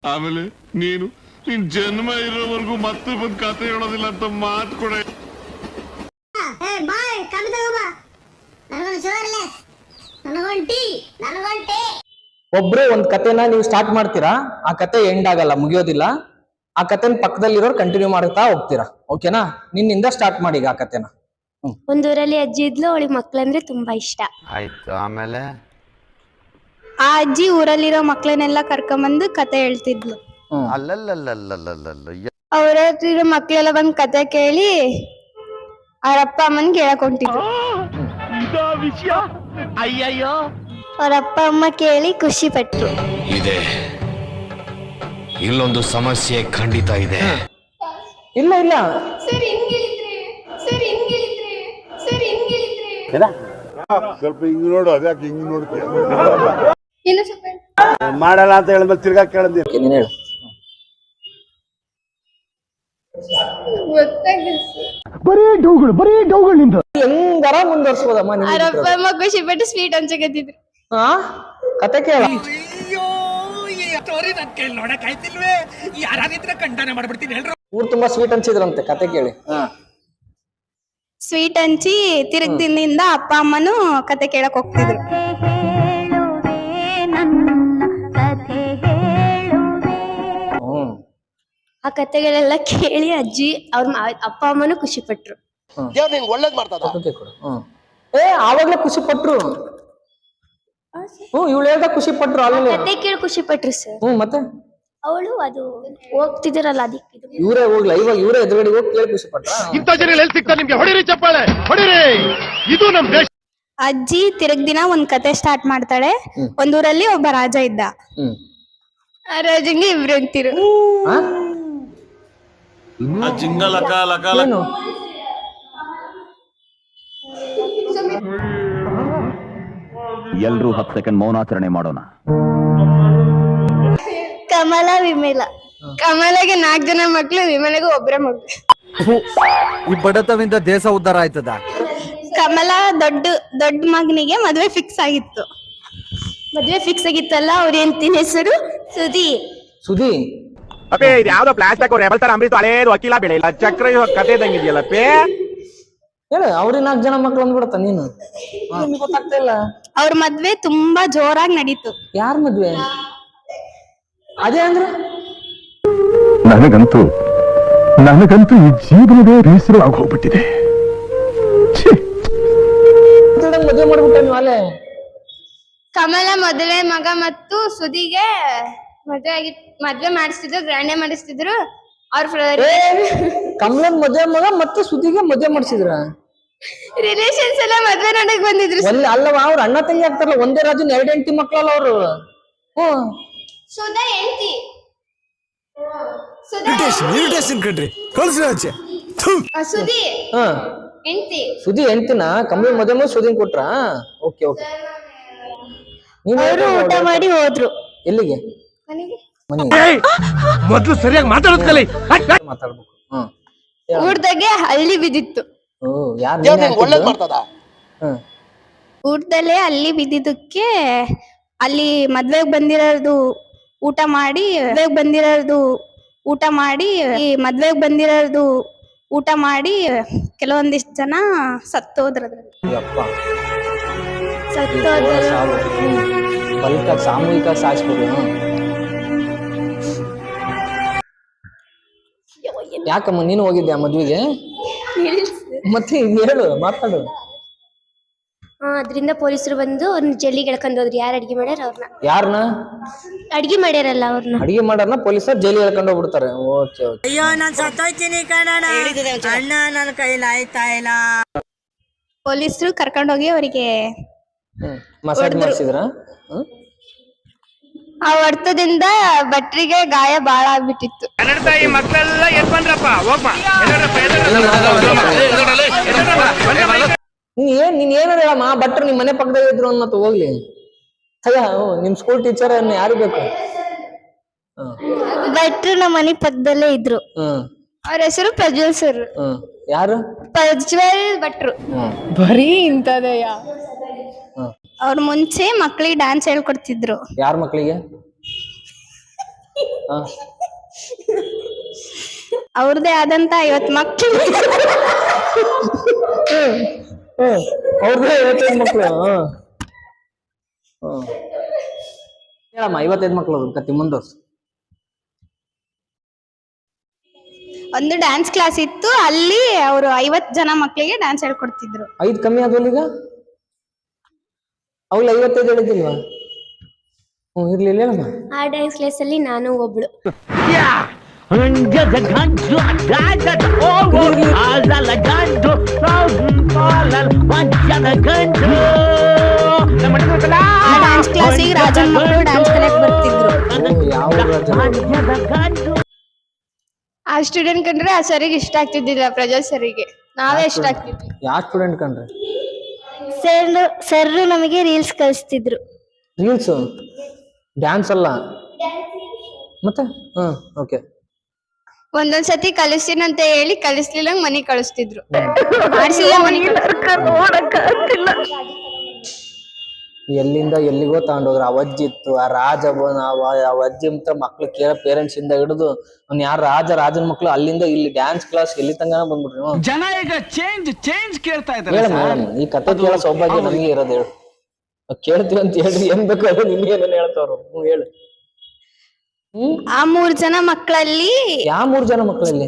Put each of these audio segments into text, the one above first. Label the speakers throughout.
Speaker 1: ಆಮೇಲೆ ನೀನು ನಿನ್ ಜನ್ಮ ಇರೋವರೆಗೂ ಮತ್ತೆ ಬಂದು ಕತೆ ಹೇಳೋದಿಲ್ಲ ಅಂತ ಮಾತು ಕೊಡ.
Speaker 2: ಒಬ್ರು ಒಂದ್ ಕತೆನ ನೀವು ಸ್ಟಾರ್ಟ್ ಮಾಡ್ತೀರಾ, ಆ ಕತೆ ಎಂಡ್ ಆಗಲ್ಲ, ಮುಗಿಯೋದಿಲ್ಲ. ಆ ಕತೆನ ಪಕ್ಕದಲ್ಲಿರೋರು ಕಂಟಿನ್ಯೂ ಮಾಡ್ತಾ ಹೋಗ್ತೀರಾ. ಓಕೆನಾ? ನಿನ್ನಿಂದ ಸ್ಟಾರ್ಟ್ ಮಾಡಿ ಈಗ ಆ ಕತೆನ.
Speaker 3: ಒಂದೂರಲ್ಲಿ ಅಜ್ಜಿ ಇದ್ಲು, ಅವಳಿಗೆ ಮಕ್ಳಂದ್ರೆ ತುಂಬಾ ಇಷ್ಟ.
Speaker 4: ಆಯ್ತು, ಆಮೇಲೆ
Speaker 3: ಆ ಅಜ್ಜಿ ಊರಲ್ಲಿರೋ ಮಕ್ಳನ್ನೆಲ್ಲ ಕರ್ಕೊಂಬಂದು ಕತೆ ಹೇಳ್ತಿದ್ಲು. ಅವ್ರಲ್ಲಿರೋ ಮಕ್ಳೆಲ್ಲ ಬಂದ್ ಕತೆ ಕೇಳಿ ಅವ್ರಪ್ಪ ಅಮ್ಮನ್ಗೆ ಹೇಳಕ್ ಹೊಂಟಿದ್ರು. ಅವ್ರಪ್ಪ ಅಮ್ಮ ಕೇಳಿ ಖುಷಿ ಪಟ್ರು.
Speaker 5: ಇದೆ, ಇಲ್ಲೊಂದು ಸಮಸ್ಯೆ ಖಂಡಿತ ಇದೆ.
Speaker 2: ಇಲ್ಲ ಇಲ್ಲ
Speaker 1: ಸ್ವಲ್ಪ ಹಿಂಗ್ ನೋಡು, ಅದ್ಯಾಕೆ ಹಿಂಗ್ ನೋಡ್ತೀಯ?
Speaker 6: ಮಾಡಲ್ಲ ಅಂತ ಹೇಳಿದ್ಮೇಲೆ ತಿರ್ಗಾ ಕೇಳಿದ್ನಿ.
Speaker 2: ನೀನ್ ಹೇಳು. ಹೆಂಗಾರ ಮುಂದುವರ್ಸ್ಬೋದಮ್ಮ.
Speaker 3: ಅವ್ರಪ್ಪ ಅಮ್ಮ ಖುಷಿ ಪಟ್ಟು ಸ್ವೀಟ್ ಹಂಚಕತ್ತಿದ್ರು.
Speaker 2: ಕತೆ ಕೇಳ. ಊರ್ ತುಂಬಾ ಸ್ವೀಟ್ ಹಂಚಿದ್ರಂತೆ, ಕತೆ ಕೇಳಿ.
Speaker 3: ಸ್ವೀಟ್ ಹಂಚಿ ತಿರುಗ್ ದಿನದಿಂದ ಅಪ್ಪ ಅಮ್ಮನು ಕತೆ ಕೇಳಕ್ ಹೋಗ್ತಿದ್ರು. ಆ ಕತೆಗಳೆಲ್ಲ ಕೇಳಿ ಅಜ್ಜಿ ಅವ್ರ ಅಪ್ಪ ಅಮ್ಮನು ಖುಷಿ ಪಟ್ರು.
Speaker 6: ಒಳ್ಳೇದ್ ಮಾಡ್ತದ.
Speaker 2: ಆವಾಗ್ಲೇ ಖುಷಿ ಪಟ್ರು. ಇವಳು ಹೇಳ್ದ ಖುಷಿ ಪಟ್ರು. ಅಲ್ಲಿ
Speaker 3: ಕತೆ ಕೇಳಿ ಖುಷಿ ಪಟ್ರು ಸರ್.
Speaker 2: ಮತ್ತೆ
Speaker 3: ಅವಳು ಅದು ಹೋಗ್ತಿದ್ರಲ್ಲ ಅದಕ್ಕೆ
Speaker 2: ಇವರೇ ಹೋಗ್ಲ, ಇವಾಗ ಇವರೇ ಎದುರುಗಡೆ ಹೋಗಿ ಕೇಳಿ ಖುಷಿ ಪಟ್ರ.
Speaker 1: ಇಂಥ ಜನ ಎಲ್ಲಿ ಸಿಗ್ತಾರೆ ನಿಮ್ಗೆ? ಹೊಡಿರಿ ಚಪ್ಪಾಳೆ, ಹೊಡಿರಿ. ಇದು ನಮ್ ದೇಶ.
Speaker 3: ಅಜ್ಜಿ ತಿರುಗ್ ದಿನ ಒಂದ್ ಕತೆ ಸ್ಟಾರ್ಟ್ ಮಾಡ್ತಾಳೆ. ಒಂದೂರಲ್ಲಿ ಒಬ್ಬ ರಾಜ ಇದ್ದ. ಆ ರಾಜಂಗೆ ಇಬ್ರು ಅಂತಿರು.
Speaker 2: ಏನು?
Speaker 7: ಎಲ್ರೂ 10 ಸೆಕೆಂಡ್ ಮೌನಾಚರಣೆ ಮಾಡೋಣ.
Speaker 3: ಕಮಲ ವಿಮಲ. ಕಮಲಗೆ 4 ಜನ ಮಕ್ಳು, ವಿಮಲೆಗೆ ಒಬ್ಬರೇ ಮಗಳು.
Speaker 6: ಈ ಬಡತವಿಂದ ದೇಶ ಉದ್ಧಾರ ಆಯ್ತದ.
Speaker 3: ಕಮಲ ದೊಡ್ಡ ಮಗನಿಗೆ ಮದ್ವೆ ಫಿಕ್ಸ್ ಆಗಿತ್ತು. ಮದ್ವೆ ಫಿಕ್ಸ್ ಆಗಿತ್ತಲ್ಲ, ಅವ್ರ ಹೆಂಡತಿನ ಹೆಸರು ಸುದಿ.
Speaker 2: ಸುದಿ
Speaker 6: ಅಪ್ಪೇ, ಇದು ಯಾವ್ದೋ ಪ್ಲಾಸ್ಟಿಕ್ ರೆಬಲ್ ತರ ಅಮೃತ ಹಳೇದು ಅಕ್ಕಿಲ ಬೆಳೆ ಇಲ್ಲ ಚಕ್ರ ಕತೆ ಇದಂಗಿದೆಯಲ್ಲ ಪೇ.
Speaker 2: ಹೇಳು, ಅವ್ರಿಗೆ 4 ಜನ ಮಕ್ಳು ಅಂದ್ಬಿಡತ್ತ ನೀನು. ಗೊತ್ತಾಗ್ತಾ ಇಲ್ಲ.
Speaker 3: ಅವ್ರ ಮದ್ವೆ ತುಂಬಾ ಜೋರಾಗಿ ನಡೀತು.
Speaker 2: ಯಾರ ಮದ್ವೆ? ಅದೇ ಅಂದ್ರೆ
Speaker 7: ನನಗಂತೂ ಈ ಜೀವನವೇ ಬೇಸರ ಆಗೋಗ್ಬಿಟ್ಟಿದೆ.
Speaker 2: ಮದ್ವೆ ಮಾಡ್ಬಿಟ್ಟ ನೀವು ಅಲ್ಲೇ.
Speaker 3: ಕಮಲ ಮೊದಲೇ ಮಗ ಮತ್ತು ಸುದಿಗೆ ಮದ್ವೆ ಮಾಡಿಸ್ತಿದ್ರು, ಗ್ರ್ಯಾಂಡೇ ಮಾಡಿಸ್ತಿದ್ರು. ಅವ್ರ
Speaker 2: ಕಮಲನ್ ಮದ್ವೆ ಮಗ ಮತ್ತೆ ಸುದಿಗೆ ಮದ್ವೆ ಮಾಡಿಸಿದ್ರ?
Speaker 3: ರಿಲೇಷನ್ಸ್ ಎಲ್ಲ ಮದ್ವೆ ನೋಡಕ್ ಬಂದಿದ್ರು.
Speaker 2: ಅಲ್ಲವಾ, ಅವ್ರ ಅಣ್ಣ ತಂಗಿ ಆಗ್ತಾರಲ್ಲ, ಒಂದೇ ರಾಜನ್ 2 ಹೆಂಡತಿ ಮಕ್ಳಲ್ಲ ಅವರು.
Speaker 3: ಸುಧಾ ಹೆಂಡತಿ. ಸುದಿ ಹೆಂಡತಿ.
Speaker 2: ಸುದಿ ಹೆಂಡತಿನ ಕಮಲನ್ ಮದ್ವೆ ಮಾಡಿ ಸುದಿನ್ ಕೊಟ್ರ? Okay okay.
Speaker 3: ಅವರು ಊಟ ಮಾಡಿ ಹೋದ್ರು.
Speaker 2: ಎಲ್ಲಿಗೆ?
Speaker 6: ಮೊದ್ಲು ಸರಿಯಾಗಿ ಮಾತಾಡೋದ್ ಕಲಿ.
Speaker 2: ಮಾತಾಡ್ಬೇಕು.
Speaker 3: ಊಟದಾಗೆ ಹಳ್ಳಿ ಬಿದ್ದಿತ್ತು.
Speaker 6: ಒಳ್ಳೇದ್ ಮಾಡ್ತದ.
Speaker 3: ಊಟದಲ್ಲೇ ಹಳ್ಳಿ ಬಿದ್ದಿದ್ದಕ್ಕೆ ಅಲ್ಲಿ ಮದ್ವೆಗ್ ಬಂದಿರೋದು ಊಟ ಮಾಡಿ ಕೆಲವೊಂದಿಷ್ಟು ಜನ ಸತ್ತೋದ್ರದ್ರಲ್ಲಿ.
Speaker 2: ಸಾಮೂಹಿಕ ಸಾಯಿಸ್ಬೋದು. ಯಾಕಮ್ಮ ನೀನು ಹೋಗಿದ್ಯಾ ಮದ್ವೆಗೆ? ಮತ್ತೆ ಹೇಳು, ಮಾತಾಡು.
Speaker 3: ಅದ್ರಿಂದ ಪೊಲೀಸರು ಬಂದು ಅವ್ರನ್ನ ಜೈಲಿಗೆ ಎಳ್ಕೊಂಡ್ ಹೋದ್ರು. ಯಾರು ಅಡ್ಗೆ ಮಾಡ್ಯಾರ ಅವ್ರನ್ನ.
Speaker 2: ಯಾರನ್ನ
Speaker 3: ಅಡ್ಗೆ ಮಾಡ್ಯಾರಲ್ಲ ಅವ್ರನ್ನ.
Speaker 2: ಅಡಿಗೆ ಮಾಡಾರನ್ನ ಪೊಲೀಸರು ಜೈಲಿಗೆ ಎಳ್ಕೊಂಡು ಹೋಗ್ಬಿಡ್ತಾರೆ. Okay okay.
Speaker 8: ಅಯ್ಯೋ, ನಾನ್ ಸತ್ತೋಯ್ತೀನಿ ಕಣಣ್ಣ, ಅಣ್ಣ ನನ್ನ ಕೈಲಿ ಆಯ್ತಾ ಇಲ್ಲ.
Speaker 3: ಪೊಲೀಸರು ಕರ್ಕೊಂಡೋಗಿ ಅವರಿಗೆ
Speaker 2: ಮಸಾಜ್ ಮಾಡಿಸಿದ್ರ?
Speaker 3: ಆ ಹೊಡೆತದಿಂದ ಭಟ್ರಿಗೆ ಗಾಯ ಬಾಳ ಆಗ್ಬಿಟ್ಟಿತ್ತು.
Speaker 6: ಮಕ್ಕಳೆಲ್ಲ ಎದ್ ಬಂದ್ರಪ್ಪ, ಹೋಗ್ಬಾ.
Speaker 2: ನೀನ್ ಏನಾರ ಹೇಳಮ್ಮ, ಭಟ್ರು ನಿಮ್ ಮನೆ ಪಕ್ಕದಾಗ ಇದ್ರು ಅನ್ನತ್ ಹೋಗ್ಲಿ. ಅಯ್ಯ, ನಿಮ್ ಸ್ಕೂಲ್ ಟೀಚರ್ ಯಾರು ಬೇಕು?
Speaker 3: ಭಟ್ರು ನಮ್ಮ ಮನೆ ಪಕ್ಕದಲ್ಲೇ ಇದ್ರು. ಅವ್ರ ಹೆಸರು ಪ್ರಜ್ವಲ್ ಸರ್.
Speaker 2: ಯಾರು?
Speaker 3: ಪ್ರಜ್ವಲ್ ಭಟ್ರು.
Speaker 8: ಬರೀ ಇಂತದೆಯ.
Speaker 3: ಅವ್ರ ಮುಂಚೆ ಮಕ್ಳಿಗೆ ಡ್ಯಾನ್ಸ್ ಹೇಳ್ಕೊಡ್ತಿದ್ರು.
Speaker 2: ಯಾರ ಮಕ್ಳಿಗೆ? ಹಾ
Speaker 3: ಅವ್ರದೇ ಆದಂತ 50 ಮಕ್ಕಳು.
Speaker 2: ಅವ್ರದೇ 55 ಮಕ್ಳು. ಹೇಳಮ್ಮ 55 ಮಕ್ಳು ಕತ್ತಿ ಮುಂದೋರ್ಸು.
Speaker 3: ಒಂದು ಡ್ಯಾನ್ಸ್ ಕ್ಲಾಸ್ ಇತ್ತು, ಅಲ್ಲಿ ಅವರು 50 ಜನ ಮಕ್ಕಳಿಗೆ ಡ್ಯಾನ್ಸ್ ಹೇಳ್ಕೊಡ್ತಿದ್ರು.
Speaker 2: 5 ಕಮ್ಮಿ ಆದ್ವಲ್ಲ ಈಗ? ಅವ್ಳು 55 ಹೇಳಿದ್ದಿಲ್ವಾ? ಇರ್ಲಿ ಹೇಳಮ್ಮ.
Speaker 3: ಆ ಡ್ಯಾನ್ಸ್ ಕ್ಲಾಸ್ ಅಲ್ಲಿ ನಾನು ಒಬ್ಳು. ಆ ಡ್ಯಾನ್ಸ್ ಕ್ಲಾಸಿಗೆ ರಾಜನ್ ಮಕ್ಕಳು ಡ್ಯಾನ್ಸ್ ಕಲಿಯಕ್ ಬರ್ತಿದ್ರು.
Speaker 2: ಯಾವ
Speaker 3: ಆ ಸ್ಟೂಡೆಂಟ್ ಕಂಡ್ರೆ ಆ ಸರಿಗೆ ಇಷ್ಟ ಆಗ್ತಿದ್ದಿಲ್ಲ, ಪ್ರಜ್ವಲ್ ಸರಿಗೆ ನಾವೇ ಇಷ್ಟ ಆಗ್ತಿದ್ವಿ.
Speaker 2: ಯಾವ ಸ್ಟೂಡೆಂಟ್ ಕಂಡ್ರೆ?
Speaker 3: ಸರ್ ನಮಗೆ ರೀಲ್ಸ್ ಕಲಿಸ್ತಿದ್ರು.
Speaker 2: ರೀಲ್ಸ್ ಡ್ಯಾನ್ಸ್ ಅಲ್ಲ ಮತ್ತೆ? ಓಕೆ.
Speaker 3: ಒಂದೊಂದ್ಸತಿ ಕಲಿಸ್ತೀನಿ ಅಂತ ಹೇಳಿ ಕಲಿಸ್ಲಿಲ್ಲ, ಮನೆಗ್ ಕಳಿಸ್ತಿದ್ರು. ಮಾಡಿಸಿಲ್ಲ ಮನೆಗೆ.
Speaker 2: ಎಲ್ಲಿಂದ ಎಲ್ಲಿಗೋ ತಗೊಂಡೋದ್ರು. ಆ ಅಜ್ಜಿ ಇತ್ತು, ಆ ರಾಜ ಆ ಅಜ್ಜಿ ಅಂತ ಮಕ್ಳು ಪೇರೆಂಟ್ಸ್ ಇಂದ ಹಿಡಿದು ಅವ್ನು ಯಾರು ರಾಜನ ಮಕ್ಳು ಅಲ್ಲಿಂದ ಇಲ್ಲಿ ಡ್ಯಾನ್ಸ್ ಕ್ಲಾಸ್ ಎಲ್ಲಿ ತನಕ ಬಂದ್ಬಿಟ್ರು.
Speaker 4: ಜನ ಈಗ ಚೇಂಜ್ ಕೇಳ್ತಾ ಇದ್ದಾರೆ.
Speaker 2: ಮೇಡಮ್ ಈ ಕತೆ ಕೇಳೋ ಸೌಭಾಗ್ಯ ನಮಗೆ ಇರೋದು. ಹೇಳು, ಕೇಳ್ತೀವಿ ಅಂತ ಹೇಳಿ ಏನ್ ಬೇಕಾದ್ರೆ ನಿಮ್ಗೆ ಏನೇನು ಹೇಳ್ತಾವ್ರು. ಹೇಳು.
Speaker 3: ಆ 3 ಜನ ಮಕ್ಕಳಲ್ಲಿ
Speaker 2: ಯಾವ 3 ಜನ ಮಕ್ಕಳಲ್ಲಿ?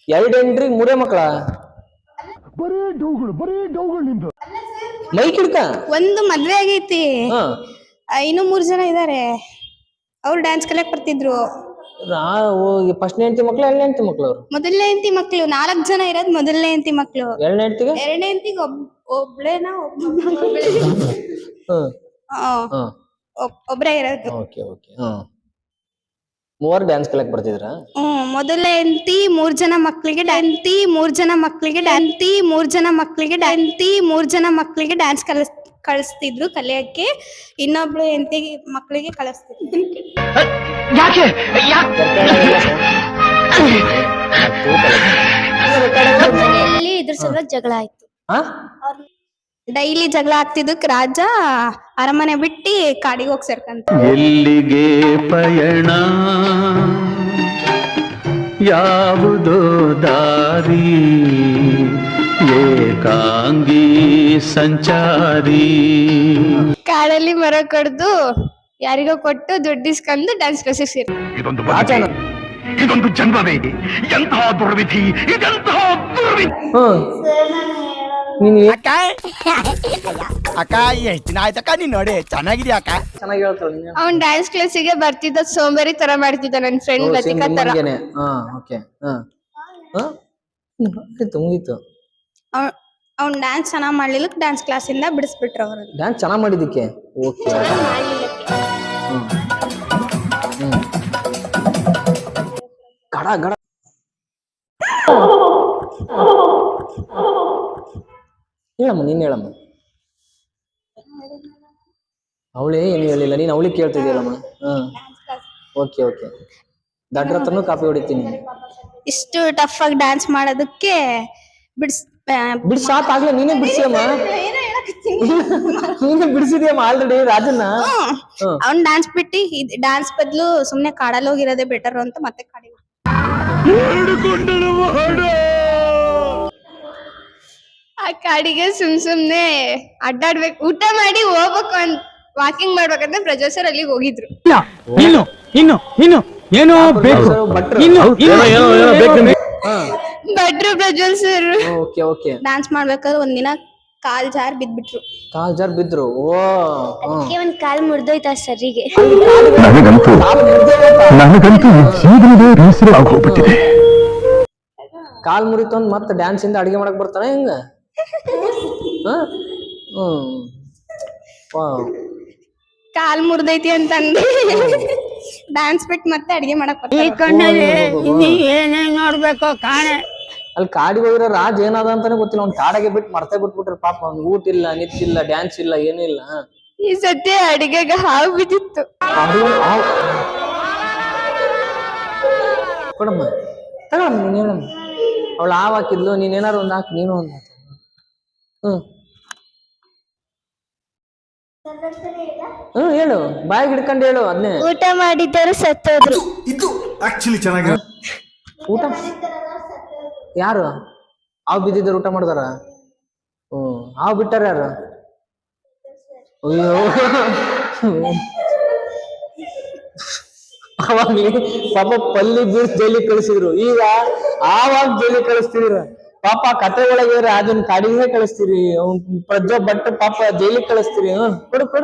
Speaker 2: ಎರಡು ಹೆಂಡ್ರಿ 3 ಮಕ್ಕಳ? ಮೈಕ್ ಹಿಡ್ಕ.
Speaker 3: ಒಂದು ಮದ್ವೆ ಆಗೈತಿ, ಇನ್ನು 3 ಜನ ಇದಾರೆ. ಅವ್ರು ಡ್ಯಾನ್ಸ್ ಕಲಿಯಕ್ ಬರ್ತಿದ್ರು.
Speaker 2: ಫಸ್ಟ್ ಹೆಂಡತಿ ಮಕ್ಳು, 2ನೇ ಹೆಂಡತಿ ಮಕ್ಳು? ಅವ್ರು
Speaker 3: ಮೊದಲನೇ ಹೆಂಡತಿ ಮಕ್ಳು. 4 ಜನ ಇರೋದ್ ಮೊದಲನೇ ಹೆಂಡತಿ ಮಕ್ಳು.
Speaker 2: 2ನೇ ಹೆಂಡತಿಗೆ?
Speaker 3: 2ನೇ ಹೆಂಡತಿಗೆ ಒಬ್ಳೇನಾ ಒಬ್ರೇ ಇರೋದು.
Speaker 2: Okay okay. ಮೂವರು ಡ್ಯಾನ್ಸ್ ಕಲಿಯಕ್ ಬರ್ತಿದ್ರ?
Speaker 3: ಮೊದಲನೇ ಹೆಂಡತಿ 3 ಜನ ಮಕ್ಳಿಗೆ ಡ್ಯಾನ್ಸ್ ಕಳಿಸ್ತಿದ್ರು ಕಲಿಯಕ್ಕೆ. ಇನ್ನೊಬ್ಳು ಹೆಂಡತಿ ಮಕ್ಳಿಗೆ ಕಳಿಸ್ತಿದ್ರು. ಮನೆಯಲ್ಲಿ ಇದ್ರ ಸಲ ಜಗಳ ಆಯ್ತು. ಡೈಲಿ ಜಗಳ ಆಗ್ತಿದ್ದಕ್ ರಾಜ ಅರಮನೆ ಬಿಟ್ಟು ಕಾಡಿಗೆ ಹೋಗಿ ಸೇರ್ಕಂತ.
Speaker 9: ಎಲ್ಲಿಗೆ ಪಯಣ, ಯಾವುದೋ ದಾರಿ, ಏಕಾಂಗಿ ಸಂಚಾರಿ.
Speaker 3: ಕಾಡಲ್ಲಿ ಮರ ಕಡ್ದು ಯಾರಿಗೋ ಕೊಟ್ಟು ದುಡ್ಡು ಇಸ್ಕೊಂಡು ಡ್ಯಾನ್ಸ್ ಕ್ಲಾಸಿಗೆ ಸೇರಿ.
Speaker 6: ಇದೊಂದು ಜನ್ಮವೇ, ಎಂತಹ ದುರ್ವಿಧಿ, ಇದೆಂತಹ ದುರ್ವಿಧಿ.
Speaker 4: ಅಕ್ಕ ಎಷ್ಟ್ ದಿನ ಆಯ್ತಕ್ಕ ನೀನ್ ನೋಡಿ, ಚೆನ್ನಾಗಿದ್ಯಾ ಅಕ್ಕ? ಚೆನ್ನಾಗಿ ಹೇಳ್ತಾಳೆ.
Speaker 3: ಅವ್ನ್ ಡ್ಯಾನ್ಸ್ ಕ್ಲಾಸಿಗೆ ಬರ್ತಿದ್ದ ಸೋಂಬೇರಿ ತರ ಮಾಡ್ತಿದ್ದ ನನ್ ಫ್ರೆಂಡ್ ಲತಿಕಾ ತರ.
Speaker 2: ಮುಗೀತು.
Speaker 3: ಅವ್ನ್ ಡ್ಯಾನ್ಸ್ ಚೆನ್ನಾಗ್ ಮಾಡ್ಲಿಲ್ಲ, ಡ್ಯಾನ್ಸ್ ಕ್ಲಾಸ್ ಇಂದ ಬಿಡಿಸ್ಬಿಟ್ರು ಅವ್ರನ್ನ.
Speaker 2: ಡ್ಯಾನ್ಸ್ ಚೆನ್ನಾಗ್ ಮಾಡಿದಕ್ಕೆ ಓಕೆ. ಗಡ ಗಡ ಹೇಳಮ್ಮ, ನೀನ್ ಹೇಳಮ್ಮ. ಅವಳೇ ಏನು ಹೇಳಿಲ್ಲ, ನೀನ್ ಅವಳಿಗೆ ಕೇಳ್ತಿದ್ಯಲ್ಲಮ್ಮ. Okay okay. ದಡ್ರ ಹತ್ರನೂ ಕಾಪಿ ಹೊಡಿತೀನಿ.
Speaker 3: ಇಷ್ಟು ಟಫ್ ಆಗಿ ಡ್ಯಾನ್ಸ್ ಮಾಡೋದಕ್ಕೆ
Speaker 2: ಬಿಡ್ಸಾತಾಗ್ಲೇ ನೀನೇ ಬಿಡ್ಸಿಯಮ್ಮ. ನೀನೇ ಬಿಡಿಸಿದ್ಯಮ್ಮ ಆಲ್ರೆಡಿ ರಾಜನ್ನ.
Speaker 3: ಅವ್ನ್ ಡ್ಯಾನ್ಸ್ ಬಿಟ್ಟು ಡ್ಯಾನ್ಸ್ ಬದಲು ಸುಮ್ನೆ ಕಾಡಲ್ಲಿ ಹೋಗಿರೋದೇ ಬೆಟರ್ ಅಂತ ಮತ್ತೆ ಕಾಡಿಗೆ ಆ ಕಾಡಿಗೆ ಸುಮ್ನೆ ಅಡ್ಡಾಡ್ಬೇಕು, ಊಟ ಮಾಡಿ ಹೋಗ್ಬೇಕು ಅಂತ ವಾಕಿಂಗ್ ಮಾಡ್ಬೇಕಂತ ಪ್ರಜ್ವಲ್ ಸರ್ ಅಲ್ಲಿಗೆ ಹೋಗಿದ್ರು. ಭಟ್ರು ಪ್ರಜ್ವಲ್ ಸರ್ ಡ್ಯಾನ್ಸ್ ಮಾಡ್ಬೇಕಾದ್ರೆ ಒಂದಿನ ಕಾಲ್ ಜಾರ್ ಬಿದ್ಬಿಟ್ರು.
Speaker 2: ಓ
Speaker 3: ಒಂದ್ ಕಾಲ್ ಮುರಿದೋಯ್ತ ಸರಿಗೆ.
Speaker 2: ಕಾಲ್ ಮುರಿತು ಅಂದ್ ಮತ್ತೆ ಡ್ಯಾನ್ಸ್ ಇಂದ ಅಡಿಗೆ ಮಾಡಕ್ ಬರ್ತಾನೆ ಹಿಂಗ?
Speaker 3: ಕಾಲ್ ಮುರಿದೈತಿ ಅಂತಂದು ಡ್ಯಾನ್ಸ್ ಬಿಟ್ಟು ಮತ್ತೆ ಅಡಿಗೆ ಮಾಡಕ್
Speaker 8: ನೋಡ್ಬೇಕು ಕಾಣೆ.
Speaker 2: ಅಲ್ಲಿ ಕಾಡಿಗೆ ಹೋಗಿರೋ ರಾಜ್ ಏನಾದ ಅಂತಾನೆ ಗೊತ್ತಿಲ್ಲ. ಅವ್ನ್ ಕಾಡಾಗೆ ಬಿಟ್ಟು ಮರ್ತೆ ಬಿಟ್ಬಿಟ್ರಿ ಪಾಪ. ಅವ್ನ್ ಊಟ ಇಲ್ಲ, ನಿತ್ತಿಲ್ಲ, ಡ್ಯಾನ್ಸ್ ಇಲ್ಲ, ಏನಿಲ್ಲ.
Speaker 3: ಈ ಸದ್ಯ ಅಡಿಗೆಗೆ ಹಾವು ಬಿದ್ದಿತ್ತು.
Speaker 2: ಕೊಡಮ್ಮ, ತಗೊಳಮ್ಮ, ನೀನ್ ಹೇಳಮ್ಮ. ಅವಳು ಹಾವು ಹಾಕಿದ್ಲು, ನೀನ್ ಏನಾರು ಒಂದ್ ಹಾಕಿ, ನೀನು ಒಂದ್ ಹಾಕ. ಹೇಳು, ಬಾಯಿಗೆ ಹಿಡ್ಕೊಂಡು ಹೇಳು ಅದನ್ನೇ.
Speaker 3: ಊಟ ಮಾಡಿದ್ದರು ಸತ್ತೋದ್ರು.
Speaker 2: ಊಟ ಯಾರು? ಹಾವು ಬಿದ್ದಿದ್ರು ಊಟ ಮಾಡಿದಾರ? ಹಾವು ಬಿಟ್ಟಾರ ಯಾರು? ಅಯ್ಯೋ, ಅವಾಗ ಪಾಪ ಪಲ್ಲಿ ಬೀಳ್ಸ್ ಜೈಲಿಗೆ ಕಳಿಸಿದ್ರು, ಈಗ ಆವಾಗ ಜೈಲಿಗೆ ಕಳಿಸ್ತಿದ್ರ. ಪಾಪ ಕತೆ ಒಳಗೆ ರಾಜನ್ ಕಾಡಿಗೆ ಕಳಿಸ್ತೀರಿ, ಪ್ರಜ್ವಲ್ ಭಟ್ ಪಾಪ ಜೈಲಿಗೆ ಕಳಿಸ್ತೀರಿ. ಕೊಡು ಕೊಡು.